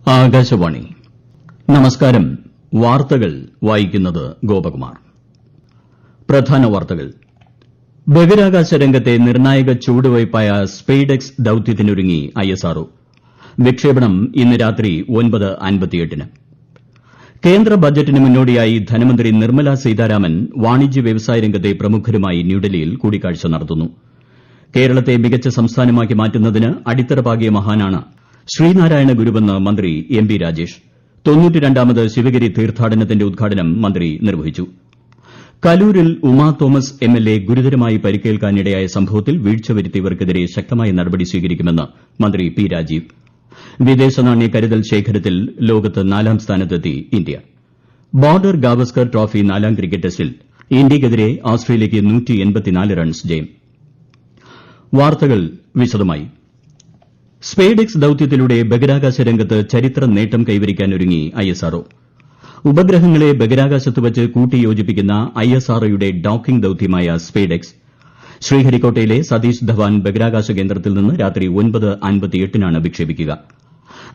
ആകാശവാണി നമസ്കാരം. വാർത്തകൾ വായിക്കുന്നത് ഗോപകുമാർ. പ്രധാന വാർത്തകൾ. ബഹിരാകാശ രംഗത്തെ നിർണായക ചുവടുവയ്പായ സ്പെയ്ഡെക്സ് ദൌത്യത്തിനൊരുങ്ങി ISRO. വിക്ഷേപണം ഇന്ന് രാത്രി 9:58-ന്. കേന്ദ്ര ബജറ്റിന് മുന്നോടിയായി ധനമന്ത്രി നിർമ്മല സീതാരാമൻ വാണിജ്യ വ്യവസായ രംഗത്തെ പ്രമുഖരുമായി ന്യൂഡൽഹിയിൽ കൂടിക്കാഴ്ച നടത്തുന്നു. കേരളത്തെ മികച്ച സംസ്ഥാനമാക്കി മാറ്റുന്നതിന് അടിത്തറ പാകിയ മഹാനാണ് ശ്രീനാരായണ ഗുരുവെന്ന് മന്ത്രി എം പി രാജേഷ്. 92ാമത് ശിവഗിരി തീർത്ഥാടനത്തിന്റെ ഉദ്ഘാടനം മന്ത്രി നിർവഹിച്ചു. കലൂരിൽ ഉമാ തോമസ് MLA ഗുരുതരമായി പരിക്കേൽക്കാനിടയായ സംഭവത്തിൽ വീഴ്ച വരുത്തിയവർക്കെതിരെ ശക്തമായ നടപടി സ്വീകരിക്കുമെന്ന് മന്ത്രി പി രാജീവ്. വിദേശ നാണ്യ കരുതൽ ശേഖരത്തിൽ ലോകത്ത് 4ാം സ്ഥാനത്തെത്തി India. Border Gavaskar trophy 4ാം cricket ടെസ്റ്റിൽ ഇന്ത്യയ്ക്കെതിരെ ഓസ്ട്രേലിയയ്ക്ക് 184 റൺസ് ജയം. വാർത്തകൾ വിശദമായി. സ്പെയ്ഡെക്സ് ദൌത്യത്തിലൂടെ ബഹിരാകാശ രംഗത്ത് ചരിത്ര നേട്ടം കൈവരിക്കാനൊരുങ്ങി ISRO. ഉപഗ്രഹങ്ങളെ ബഹിരാകാശത്ത് വച്ച് കൂട്ടിയോജിപ്പിക്കുന്ന ISROയുടെ ഡോക്കിംഗ് ദൌത്യമായ സ്പെയ്ഡെക്സ് ശ്രീഹരിക്കോട്ടയിലെ സതീഷ് ധവാൻ ബഹിരാകാശ കേന്ദ്രത്തിൽ നിന്ന് രാത്രി 9:58-നാണ് വിക്ഷേപിക്കുക.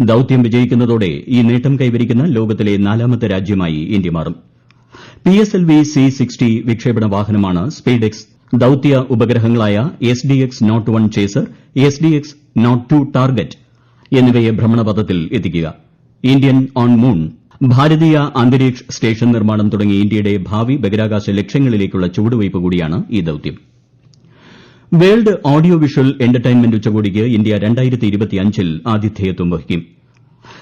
ദൌത്യം വിജയിക്കുന്നതോടെ ഈ നേട്ടം കൈവരിക്കുന്ന ലോകത്തിലെ 4ാമത്തെ രാജ്യമായി ഇന്ത്യ മാറും. PSLV C-60 വിക്ഷേപണ വാഹനമാണ് സ്പെയ്ഡെക്സ് ദൌത്യ ഉപഗ്രഹങ്ങളായ SDX-01 ചേസർ, SDX-02 ടാർഗറ്റ് എന്നിവയെ ഭ്രമണപഥത്തിൽ എത്തിക്കുക. ഇന്ത്യൻ ഓൺ മൂൺ, ഭാരതീയ അന്തരീക്ഷ സ്റ്റേഷൻ നിർമ്മാണം തുടങ്ങി ഇന്ത്യയുടെ ഭാവി ബഹിരാകാശ ലക്ഷ്യങ്ങളിലേക്കുള്ള ചുവടുവയ്പ് കൂടിയാണ് ഈ ദൌത്യം. വേൾഡ് ഓഡിയോ വിഷ്വൽ എന്റർടൈൻമെന്റ് ഉച്ചകോടിക്ക് ഇന്ത്യ 2025-ൽ ആതിഥേയത്വം വഹിക്കും.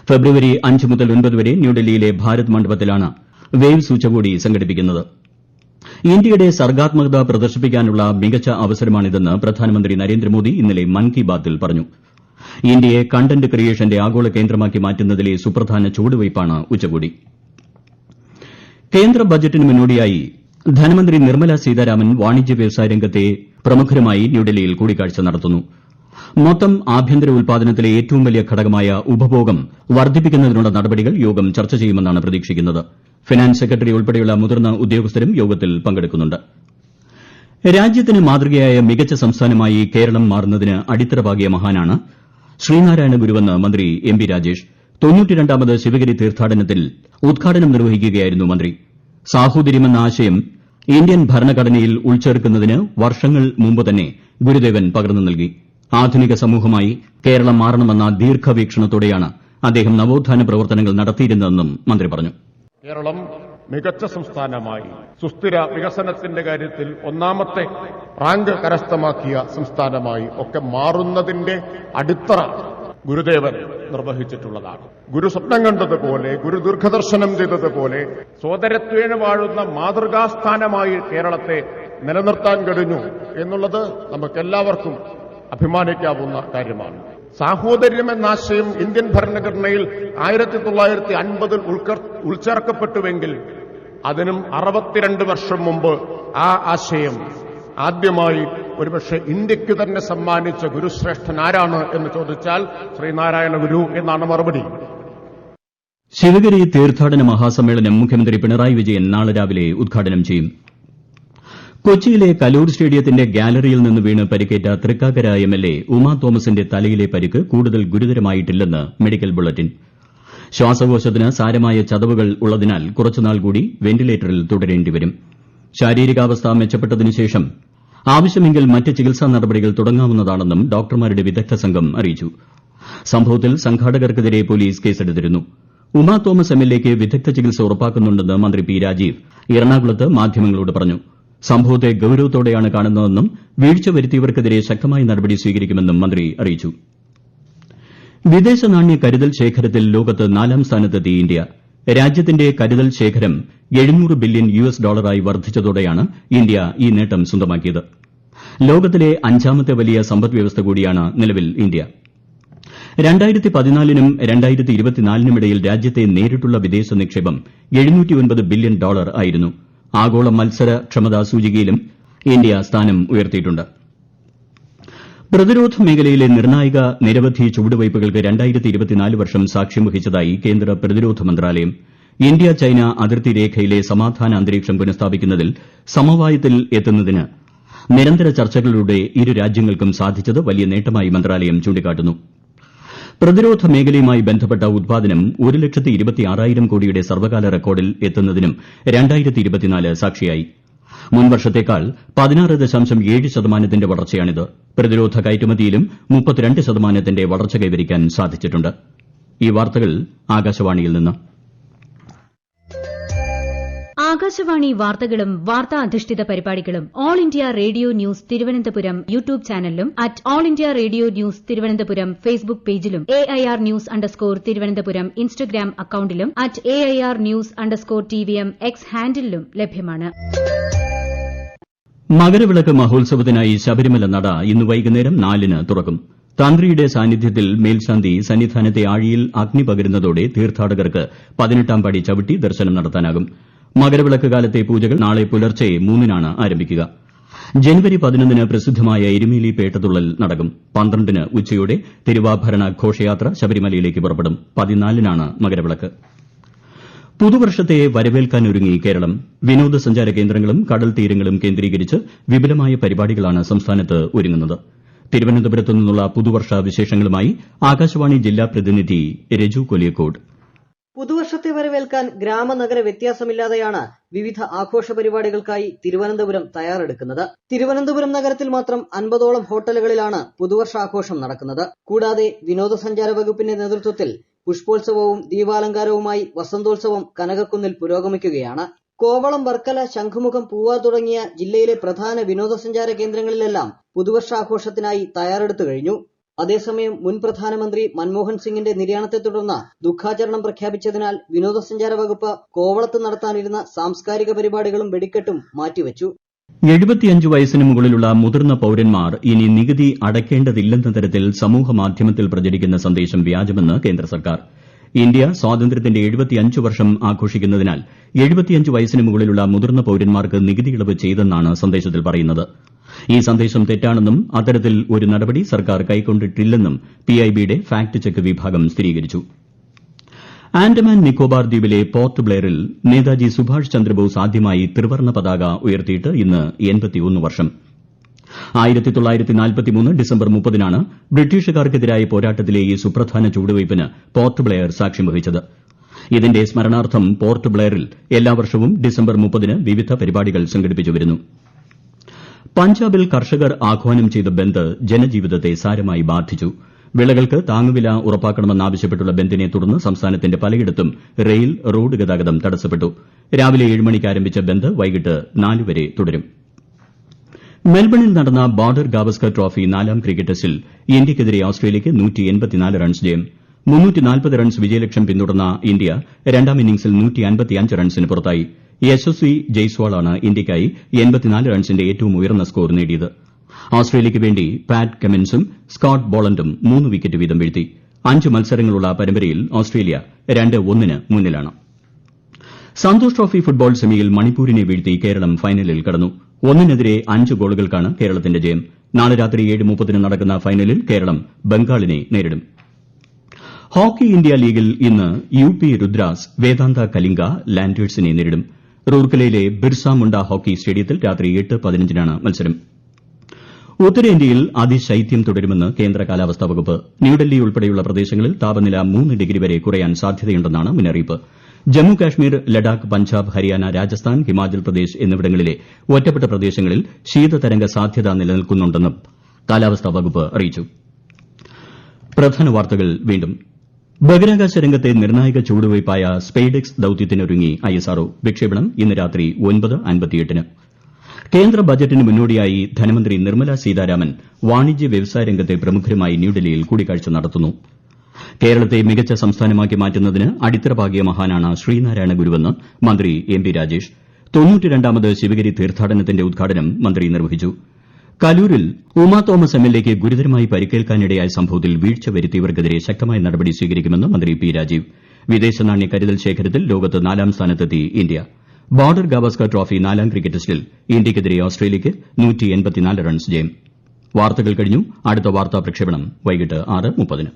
ഫെബ്രുവരി 5 മുതൽ 9 വരെ ന്യൂഡൽഹിയിലെ ഭാരത് മണ്ഡപത്തിലാണ് വേവ്സ് ഉച്ചകോടി സംഘടിപ്പിക്കുന്നത്. ഇന്ത്യയുടെ സർഗ്ഗാത്മകത പ്രദർശിപ്പിക്കാനുള്ള മികച്ച അവസരമാണിതെന്ന് പ്രധാനമന്ത്രി നരേന്ദ്രമോദി ഇന്നലെ മൻ കി ബാത്തിൽ പറഞ്ഞു. ഇന്ത്യയെ കണ്ടന്റ് ക്രിയേഷന്റെ ആഗോള കേന്ദ്രമാക്കി മാറ്റുന്നതിലെ സുപ്രധാന ചുവടുവയ്പാണ് ഉച്ചകോടി. കേന്ദ്ര ബജറ്റിന് മുന്നോടിയായി ധനമന്ത്രി നിർമ്മല സീതാരാമൻ വാണിജ്യ വ്യവസായ രംഗത്തെ പ്രമുഖരുമായി ന്യൂഡൽഹിയിൽ കൂടിക്കാഴ്ച നടത്തുന്നു. മൊത്തം ആഭ്യന്തര ഉൽപ്പാദനത്തിലെ ഏറ്റവും വലിയ ഘടകമായ ഉപഭോഗം വർദ്ധിപ്പിക്കുന്നതിനുള്ള നടപടികൾ യോഗം ചർച്ച ചെയ്യുമെന്നാണ് പ്രതീക്ഷിക്കുന്നത്. ഫിനാൻസ് സെക്രട്ടറി ഉൾപ്പെടെയുള്ള മുതിർന്ന ഉദ്യോഗസ്ഥരും യോഗത്തിൽ പങ്കെടുക്കുന്നുണ്ട്. രാജ്യത്തിന് മാതൃകയായ മികച്ച സംസ്ഥാനമായി കേരളം മാറുന്നതിന് അടിത്തറ പാകിയ മഹാനാണ് ശ്രീനാരായണ ഗുരുവെന്ന് മന്ത്രി എം പി രാജേഷ്. 92ാമത് ശിവഗിരി തീർത്ഥാടനത്തിൽ ഉദ്ഘാടനം നിർവഹിക്കുകയായിരുന്നു മന്ത്രി. സാഹോദര്യമെന്ന ആശയം ഇന്ത്യൻ ഭരണഘടനയിൽ ഉൾച്ചേർക്കുന്നതിന് വർഷങ്ങൾ മുമ്പ് തന്നെ ഗുരുദേവൻ പകർന്നു നൽകി. ആധുനിക സമൂഹമായി കേരളം മാറണമെന്ന ദീർഘവീക്ഷണത്തോടെയാണ് അദ്ദേഹം നവോത്ഥാന പ്രവർത്തനങ്ങൾ നടത്തിയിരുന്നതെന്നും മന്ത്രി പറഞ്ഞു. കേരളം മികച്ച സംസ്ഥാനമായി സുസ്ഥിര വികസനത്തിന്റെ കാര്യത്തിൽ 1ാമത്തെ റാങ്ക് കരസ്ഥമാക്കിയ സംസ്ഥാനമായി ഒക്കെ മാറുന്നതിന്റെ അടിത്തറ ഗുരുദേവൻ നിർവഹിച്ചിട്ടുള്ളതാണ്. ഗുരു സ്വപ്നം കണ്ടതുപോലെ, ഗുരു ദീർഘദർശനം ചെയ്തതുപോലെ സോദരത്വേന വാഴുന്ന മാതൃകാസ്ഥാനമായി കേരളത്തെ നിലനിർത്താൻ കഴിഞ്ഞു എന്നുള്ളത് നമുക്കെല്ലാവർക്കും അഭിമാനിക്കാവുന്ന കാര്യമാണ്. സാഹോദര്യം എന്ന ആശയം ഇന്ത്യൻ ഭരണഘടനയിൽ 1950-ൽ ഉൾച്ചേർക്കപ്പെട്ടുവെങ്കിൽ അതിനും 62 വർഷം മുമ്പ് ആ ആശയം ആദ്യമായി ഒരുപക്ഷെ ഇന്ത്യക്ക് തന്നെ സമ്മാനിച്ച ഗുരുശ്രേഷ്ഠൻ ആരാണ് എന്ന് ചോദിച്ചാൽ ശ്രീനാരായണ ഗുരു എന്നാണ് മറുപടി. ശിവഗിരി തീർത്ഥാടന മഹാസമ്മേളനം മുഖ്യമന്ത്രി പിണറായി വിജയൻ നാളെ രാവിലെ ഉദ്ഘാടനം ചെയ്യും. കൊച്ചിയിലെ കലൂർ സ്റ്റേഡിയത്തിന്റെ ഗാലറിയിൽ നിന്ന് വീണ് പരിക്കേറ്റ തൃക്കാക്കര MLA ഉമാ തോമസിന്റെ തലയിലെ പരിക്ക് കൂടുതൽ ഗുരുതരമായിട്ടില്ലെന്ന് മെഡിക്കൽ ബുള്ളറ്റിൻ. ശ്വാസകോശത്തിന് സാരമായ ചതവുകൾ ഉള്ളതിനാൽ കുറച്ചുനാൾ കൂടി വെന്റിലേറ്ററിൽ തുടരേണ്ടിവരും. ശാരീരികാവസ്ഥ മെച്ചപ്പെട്ടതിനുശേഷം ആവശ്യമെങ്കിൽ മറ്റ് ചികിത്സാ നടപടികൾ തുടങ്ങാവുന്നതാണെന്നും ഡോക്ടർമാരുടെ വിദഗ്ധ സംഘം അറിയിച്ചു. സംഭവത്തിൽ സംഘാടകർക്കെതിരെ പോലീസ് കേസെടുത്തിരുന്നു. ഉമാ തോമസ് MLAയ്ക്ക് വിദഗ്ധ ചികിത്സ ഉറപ്പാക്കുന്നുണ്ടെന്ന് മന്ത്രി പി രാജീവ് എറണാകുളത്ത് മാധ്യമങ്ങളോട് പറഞ്ഞു. സംഭവത്തെ ഗൌരവത്തോടെയാണ് കാണുന്നതെന്നും വീഴ്ച വരുത്തിയവർക്കെതിരെ ശക്തമായ നടപടി സ്വീകരിക്കുമെന്നും മന്ത്രി അറിയിച്ചു. വിദേശ നാണ്യ കരുതൽ ശേഖരത്തിൽ ലോകത്ത് 4ാം സ്ഥാനത്തെത്തി ഇന്ത്യ. രാജ്യത്തിന്റെ കരുതൽ ശേഖരം $700 ബില്യൺ വർദ്ധിച്ചതോടെയാണ് ഇന്ത്യ ഈ നേട്ടം സ്വന്തമാക്കിയത്. ലോകത്തിലെ 5ാമത്തെ വലിയ സമ്പദ്വ്യവസ്ഥ കൂടിയാണ് നിലവിൽ ഇന്ത്യ. 2014-നും 2024-നും ഇടയിൽ രാജ്യത്തെ നേരിട്ടുള്ള വിദേശ നിക്ഷേപം $709 ബില്യൺ ആയിരുന്നു. ആഗോള മത്സരക്ഷമതാ സൂചികയിലും ഇന്ത്യ സ്ഥാനം ഉയർത്തിയിട്ടുണ്ട്. പ്രതിരോധ മേഖലയിലെ നിർണായക നിരവധി ചുവടുവയ്പുകൾക്ക് 2024 വർഷം സാക്ഷ്യം വഹിച്ചതായി കേന്ദ്ര പ്രതിരോധ മന്ത്രാലയം. ഇന്ത്യ ചൈന അതിർത്തി രേഖയിലെ സമാധാന അന്തരീക്ഷം പുനഃസ്ഥാപിക്കുന്നതിൽ സമവായത്തിൽ എത്തുന്നതിന് നിരന്തര ചർച്ചകളിലൂടെ ഇരു രാജ്യങ്ങൾക്കും സാധിച്ചത് വലിയ നേട്ടമായി മന്ത്രാലയം ചൂണ്ടിക്കാട്ടുന്നു. പ്രതിരോധ മേഖലയുമായി ബന്ധപ്പെട്ട ഉത്പാദനം 1,26,000 കോടിയുടെ സർവ്വകാല റെക്കോർഡിൽ എത്തുന്നതിനും 2024 സാക്ഷിയായി. മുൻവർഷത്തേക്കാൾ 16.7% വളർച്ചയാണിത്. പ്രതിരോധ കയറ്റുമതിയിലും 32% വളർച്ച കൈവരിക്കാൻ സാധിച്ചിട്ടുണ്ട്. ഈ വാർത്തകൾ ആകാശവാണിയിൽ നിന്ന്. ആകാശവാണി വാർത്തകളും വാർത്താ അധിഷ്ഠിത പരിപാടികളും All India Radio news Thiruvananthapuram YouTube ചാനലിലും at All India Radio news Thiruvananthapuram Facebook പേജിലും AIR ന്യൂസ് _ ഇൻസ്റ്റഗ്രാം അക്കൌണ്ടിലും at AIR news _ TVM X ഹാൻഡിലും ലഭ്യമാണ്. മകരവിളക്ക് മഹോത്സവത്തിനായി ശബരിമല നട ഇന്ന് വൈകുന്നേരം 4-ന് തുറക്കും. തന്ത്രിയുടെ സാന്നിധ്യത്തിൽ മേൽശാന്തി സന്നിധാനത്തെ ആഴിയിൽ അഗ്നി പകരുന്നതോടെ തീർത്ഥാടകർക്ക് 18ാം പടി ചവിട്ടി ദർശനം നടത്താനാകും. മകരവിളക്ക് കാലത്തെ പൂജകൾ നാളെ പുലർച്ചെ 3-നാണ് ആരംഭിക്കുക. ജനുവരി 11-ന് പ്രസിദ്ധമായ എരുമേലി പേട്ടതുള്ളൽ നടക്കും. 12-ന് ഉച്ചയോടെ തിരുവാഭരണ ഘോഷയാത്ര ശബരിമലയിലേക്ക് പുറപ്പെടും. 14-നാണ് മകരവിളക്ക്. പുതുവർഷത്തെ വരവേൽക്കാനൊരുങ്ങി കേരളം. വിനോദസഞ്ചാര കേന്ദ്രങ്ങളും കടൽ തീരങ്ങളും കേന്ദ്രീകരിച്ച് വിപുലമായ പരിപാടികളാണ് സംസ്ഥാനത്ത് ഒരുങ്ങുന്നത്. തിരുവനന്തപുരത്തു നിന്നുള്ള പുതുവർഷ വിശേഷങ്ങളുമായി ആകാശവാണി ജില്ലാ പ്രതിനിധി രജു കൊലിയക്കോട്. പുതുവർഷത്തെ വരവേൽക്കാൻ ഗ്രാമനഗര വ്യത്യാസമില്ലാതെയാണ് വിവിധ ആഘോഷ പരിപാടികൾക്കായി തിരുവനന്തപുരം തയ്യാറെടുക്കുന്നത്. തിരുവനന്തപുരം നഗരത്തിൽ മാത്രം 50ഓളം ഹോട്ടലുകളിലാണ് പുതുവർഷാഘോഷം നടക്കുന്നത്. കൂടാതെ വിനോദസഞ്ചാര വകുപ്പിന്റെ നേതൃത്വത്തിൽ പുഷ്പോത്സവവും ദീപാലങ്കാരവുമായി വസന്തോത്സവം കനകക്കുന്നിൽ പുരോഗമിക്കുകയാണ്. കോവളം, വർക്കല, ശംഖുമുഖം, പൂവാർ തുടങ്ങിയ ജില്ലയിലെ പ്രധാന വിനോദസഞ്ചാര കേന്ദ്രങ്ങളിലെല്ലാം പുതുവർഷാഘോഷത്തിനായി തയ്യാറെടുത്തു കഴിഞ്ഞു. അതേസമയം മുൻ പ്രധാനമന്ത്രി മൻമോഹൻ സിംഗിന്റെ നിര്യാണത്തെ തുടർന്ന് ദുഃഖാചരണം പ്രഖ്യാപിച്ചതിനാൽ വിനോദസഞ്ചാര വകുപ്പ് കോവളത്ത് നടത്താനിരുന്ന സാംസ്കാരിക പരിപാടികളും വെടിക്കെട്ടും മാറ്റിവച്ചു. 75 വയസ്സിന് മുകളിലുള്ള മുതിർന്ന പൌരന്മാർ ഇനി നികുതി അടയ്ക്കേണ്ടതില്ലെന്ന തരത്തിൽ സമൂഹമാധ്യമത്തിൽ പ്രചരിക്കുന്ന സന്ദേശം വ്യാജമെന്ന് കേന്ദ്ര സർക്കാർ. ഇന്ത്യ സ്വാതന്ത്ര്യത്തിന്റെ 75 വർഷം ആഘോഷിക്കുന്നതിനാൽ 75 വയസ്സിന് മുകളിലുള്ള മുതിർന്ന പൌരന്മാർക്ക് നികുതി ഇളവ് ചെയ്തെന്നാണ് സന്ദേശത്തിൽ പറയുന്നത്. ഈ സന്ദേശം തെറ്റാണെന്നും അത്തരത്തിൽ ഒരു നടപടി സർക്കാർ കൈക്കൊണ്ടിട്ടില്ലെന്നും PIBയുടെ ഫാക്ട് ചെക്ക് വിഭാഗം സ്ഥിരീകരിച്ചു. ആൻഡമാൻ നിക്കോബാർ ദ്വീപിലെ പോർട്ട് ബ്ലെയറിൽ നേതാജി സുഭാഷ് ചന്ദ്രബോസ് ആദ്യമായി ത്രിവർണ്ണ പതാക ഉയർത്തിയിട്ട് ഇന്ന് 81 വർഷം. 1943 ഡിസംബർ 30-നാണ് ബ്രിട്ടീഷുകാർക്കെതിരായ പോരാട്ടത്തിലെ ഈ സുപ്രധാന ചുവടുവയ്പിന് പോർട്ട് ബ്ലെയർ സാക്ഷ്യം വഹിച്ചത്. ഇതിന്റെ സ്മരണാർത്ഥം പോർട്ട് ബ്ലെയറിൽ എല്ലാ വർഷവും ഡിസംബർ 30-ന് വിവിധ പരിപാടികൾ സംഘടിപ്പിച്ചു വരുന്നു. പഞ്ചാബിൽ കർഷകർ ആഹ്വാനം ചെയ്ത ബന്ദ് ജനജീവിതത്തെ സാരമായി ബാധിച്ചു. വിളകൾക്ക് താങ്ങുവില ഉറപ്പാക്കണമെന്നാവശ്യപ്പെട്ടുള്ള ബന്ദിനെ തുടർന്ന് സംസ്ഥാനത്തിന്റെ പലയിടത്തും റെയിൽ, റോഡ് ഗതാഗതം തടസ്സപ്പെട്ടു. രാവിലെ 7 മണിക്ക് ആരംഭിച്ച ബന്ദ് വൈകിട്ട് 4 വരെ തുടരും. മെൽബണിൽ നടന്ന ബോർഡർ ഗാവസ്കർ ട്രോഫി 4ാം ക്രിക്കറ്റ് ടെസ്റ്റിൽ ഇന്ത്യയ്ക്കെതിരെ ഓസ്ട്രേലിയയ്ക്ക് 184 റൺസ് ജയം. 340 റൺസ് വിജയലക്ഷ്യം പിന്തുടർന്ന ഇന്ത്യ 2ാം ഇന്നിംഗ്സിൽ 155 റൺസിന് പുറത്തായി. യശസ്വി ജയ്സ്വാളാണ് ഇന്ത്യയ്ക്കായി 84 റൺസിന്റെ ഏറ്റവും ഉയർന്ന സ്കോർ നേടിയത്. ഓസ്ട്രേലിയയ്ക്ക് വേണ്ടി പാറ്റ് കമിൻസും സ്കോട്ട് ബോളണ്ടും 3 വിക്കറ്റ് വീതം വീഴ്ത്തി. 5 മത്സരങ്ങളുള്ള പരമ്പരയിൽ ഓസ്ട്രേലിയ 2-1 മുന്നിലാണ്. സന്തോഷ് ട്രോഫി ഫുട്ബോൾ സെമിയിൽ മണിപ്പൂരിനെ വീഴ്ത്തി കേരളം ഫൈനലിൽ കടന്നു. 1-നെതിരെ 5 ഗോളുകൾക്കാണ് കേരളത്തിന്റെ ജയം. നാളെ രാത്രി 7:30 നടക്കുന്ന ഫൈനലിൽ കേരളം ബംഗാളിനെ നേരിടും. ഹോക്കി ഇന്ത്യ ലീഗിൽ ഇന്ന് UP രുദ്രാസ് വേദാന്ത കലിംഗ ലാൻഡേഴ്സിനെ നേരിടും. റൂർക്കലയിലെ ബിർസ മുണ്ട ഹോക്കി സ്റ്റേഡിയത്തിൽ രാത്രി 8:15-നാണ് മത്സരം. ഉത്തരേന്ത്യയിൽ അതിശൈത്യം തുടരുമെന്ന് കേന്ദ്ര കാലാവസ്ഥാ വകുപ്പ്. ന്യൂഡൽഹി ഉൾപ്പെടെയുള്ള പ്രദേശങ്ങളിൽ താപനില 3 ഡിഗ്രി വരെ കുറയാൻ സാധ്യതയുണ്ടെന്നാണ് മുന്നറിയിപ്പ്. ജമ്മു കാശ്മീർ, ലഡാക്ക്, പഞ്ചാബ്, ഹരിയാന, രാജസ്ഥാൻ, ഹിമാചൽ പ്രദേശ് എന്നിവിടങ്ങളിലെ ഒറ്റപ്പെട്ട പ്രദേശങ്ങളിൽ ശീതതരംഗ സാധ്യത നിലനിൽക്കുന്നുണ്ടെന്നും കാലാവസ്ഥാ വകുപ്പ് അറിയിച്ചു. പ്രധാന വാർത്തകൾ വീണ്ടും. ബഹിരാകാശ രംഗത്തെ നിർണായക ചുവടുവയ്പായ സ്പെയ്ഡെക്സ് ദൌത്യത്തിനൊരുങ്ങി ISRO. വിക്ഷേപണം ഇന്ന് രാത്രി 9:58-ന്. കേന്ദ്ര ബജറ്റിന് മുന്നോടിയായി ധനമന്ത്രി നിർമ്മല സീതാരാമൻ വാണിജ്യ വ്യവസായ രംഗത്തെ പ്രമുഖരുമായി ന്യൂഡൽഹിയിൽ കൂടിക്കാഴ്ച നടത്തുന്നു. കേരളത്തെ മികച്ച സംസ്ഥാനമാക്കി മാറ്റുന്നതിന് അടിത്തറ പാകിയ മഹാനാണ് ശ്രീനാരായണ ഗുരുവെന്ന് മന്ത്രി MP രാജേഷ്. 92ാമത് ശിവഗിരി തീർത്ഥാടനത്തിന്റെ ഉദ്ഘാടനം മന്ത്രി നിർവഹിച്ചു. കലൂരിൽ ഉമാ തോമസ് MLAയ്ക്ക് ഗുരുതരമായി പരിക്കേൽക്കാനിടയായ സംഭവത്തിൽ വീഴ്ച വരുത്തിയവർക്കെതിരെ ശക്തമായ നടപടി സ്വീകരിക്കുമെന്ന് മന്ത്രി P രാജീവ്. വിദേശ നാണ്യ കരുതൽ ശേഖരത്തിൽ ലോകത്ത് 4ാം സ്ഥാനത്തെത്തി India. Border Gavaskar trophy 4ാം cricket ടെസ്റ്റിൽ ഇന്ത്യയ്ക്കെതിരെ ഓസ്ട്രേലിയയ്ക്ക് 184 റൺസ് ജയം. വാർത്തകൾ കഴിഞ്ഞു. അടുത്ത വാർത്താ പ്രക്ഷേപണം വൈകിട്ട് 6:30-ന്.